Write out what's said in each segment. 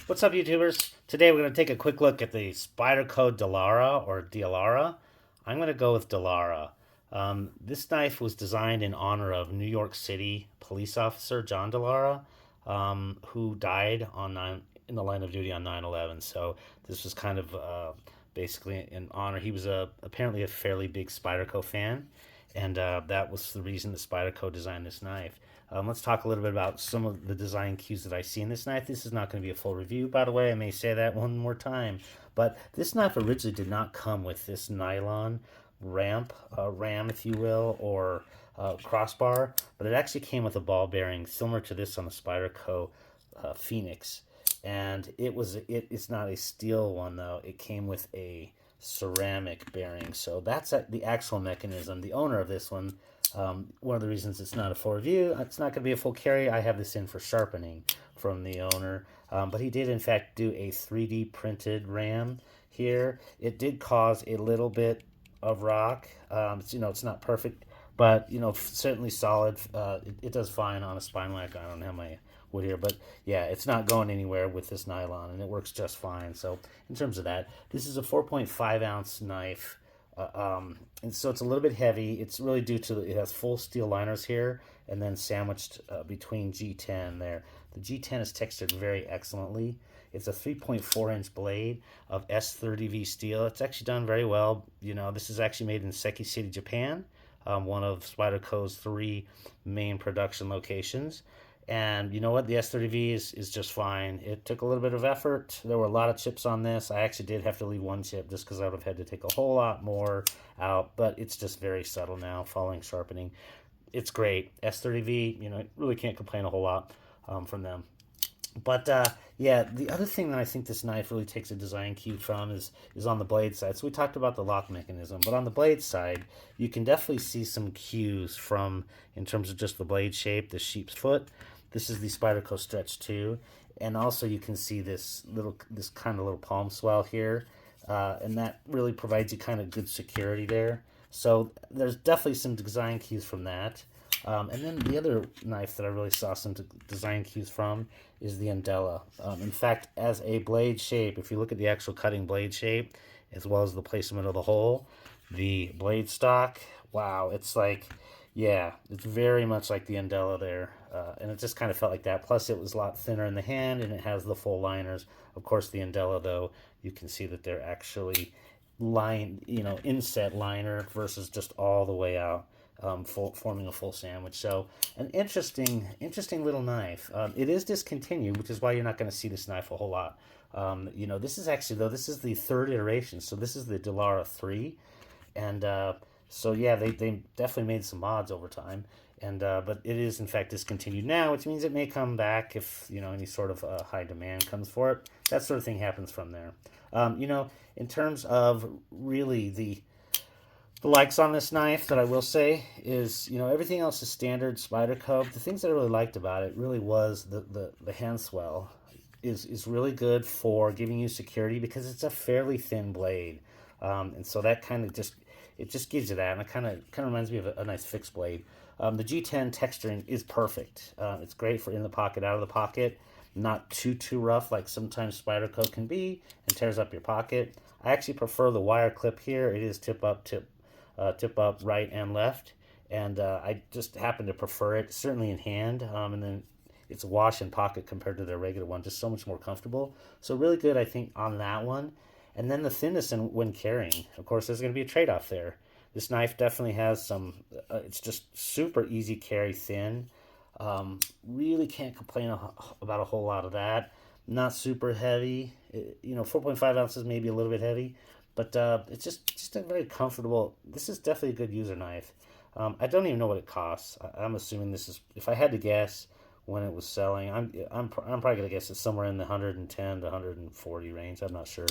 What's up, YouTubers? Today we're going to take a quick look at the Spyderco Dallara or Dialara. I'm going to go with Dallara. This knife was designed in honor of New York City police officer John Dallara, who died in the line of duty on 9/11. So this was kind of basically in honor. He was apparently a fairly big Spyderco fan, and that was the reason that Spyderco designed this knife. Let's talk a little bit about some of the design cues that I see in this knife. This is not going to be a full review, by the way. I may say that one more time. But this knife originally did not come with this nylon ram, if you will, or crossbar, but it actually came with a ball bearing similar to this on the Spyderco Phoenix. And it's not a steel one, though. It came with a ceramic bearing. So that's the actual mechanism. The owner of this one of the reasons it's not a full review, it's not going to be a full carry. I have this in for sharpening from the owner. But he did, in fact, do a 3D printed ram here. It did cause a little bit of rock. It's not perfect, but, certainly solid. It does fine on a spine rack. I don't have my wood here, but yeah, it's not going anywhere with this nylon, and it works just fine. So in terms of that, this is a 4.5 ounce knife. And so it's a little bit heavy. It's really due to it has full steel liners here, and then sandwiched between G10 there. The G10 is textured very excellently. It's a 3.4-inch blade of S30V steel. It's actually done very well. This is actually made in Seki City, Japan, one of Spyderco's 3 main production locations. And you know what? The S30V is just fine. It took a little bit of effort. There were a lot of chips on this. I actually did have to leave one chip just because I would have had to take a whole lot more out. But it's just very subtle now, following sharpening. It's great. S30V, really can't complain a whole lot from them. But yeah, the other thing that I think this knife really takes a design cue from is on the blade side. So we talked about the lock mechanism, but on the blade side, you can definitely see some cues from, in terms of just the blade shape, the sheep's foot. This is the Spyderco Stretch 2, and also you can see this kind of little palm swell here, and that really provides you kind of good security there. So there's definitely some design cues from that. And then the other knife that I really saw some design cues from is the Andela. In fact, as a blade shape, if you look at the actual cutting blade shape, as well as the placement of the hole, the blade stock, wow, it's like, yeah, it's very much like the Andela there. And it just kind of felt like that. Plus, it was a lot thinner in the hand, and it has the full liners. Of course, the Andela, though, you can see that they're actually inset liner versus just all the way out, forming a full sandwich. So an interesting little knife. It is discontinued, which is why you're not going to see this knife a whole lot. This is actually, though, this is the 3rd iteration. So this is the Dallara 3. And so yeah, they definitely made some mods over time. And but it is in fact discontinued now, which means it may come back if any sort of high demand comes for it. That sort of thing happens from there. In terms of really the likes on this knife that I will say is, everything else is standard Spyderco. The things that I really liked about it really was the hand swell is really good for giving you security because it's a fairly thin blade. And so that kind of just gives you that, and it kind of reminds me of a nice fixed blade. The G10 texturing is perfect. It's great for in the pocket, out of the pocket, not too rough like sometimes Spyderco can be and tears up your pocket. I actually prefer the wire clip here. It is tip up, right and left, and I just happen to prefer it certainly in hand. And then it's wash and pocket compared to their regular one, just so much more comfortable. So really good, I think, on that one. And then the thinness when carrying. Of course, there's going to be a trade-off there. This knife definitely has some, it's just super easy carry, thin. Really can't complain about a whole lot of that. Not super heavy. 4.5 ounces maybe a little bit heavy. But it's just a very comfortable, this is definitely a good user knife. I don't even know what it costs. I'm assuming this is, if I had to guess when it was selling, I'm probably going to guess it's somewhere in the 110 to 140 range. I'm not sure.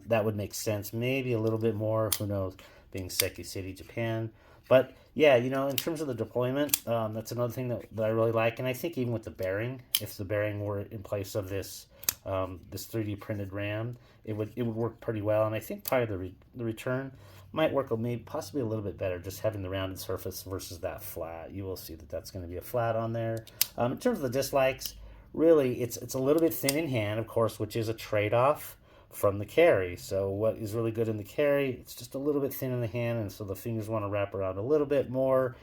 That would make sense. Maybe a little bit more. Who knows? Being Seki City, Japan. But yeah, in terms of the deployment, that's another thing that I really like. And I think even with the bearing, if the bearing were in place of this 3D printed RAM, it would work pretty well. And I think probably the return might work maybe possibly a little bit better, just having the rounded surface versus that flat. You will see that that's going to be a flat on there. In terms of the dislikes, really it's a little bit thin in hand, of course, which is a trade-off from the carry. So what is really good in the carry, it's just a little bit thin in the hand, and so the fingers want to wrap around a little bit more.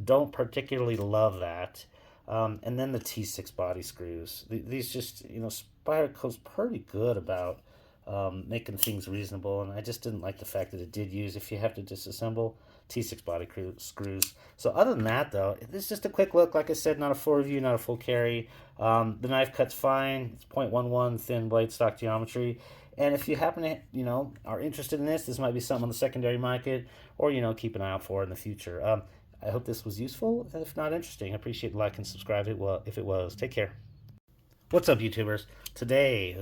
Don't particularly love that. And then the T6 body screws. These just, Spyderco's pretty good about making things reasonable, and I just didn't like the fact that it did use, if you have to disassemble, T6 body screws. So other than that, though, this is just a quick look. Like I said, not a full review, not a full carry. The knife cuts fine. It's 0.11 thin blade stock geometry. And if you happen to, are interested in this might be something on the secondary market, or, keep an eye out for it in the future. I hope this was useful. If not, interesting, I appreciate like and subscribe it. Well, if it was, take care. What's up, YouTubers? Today,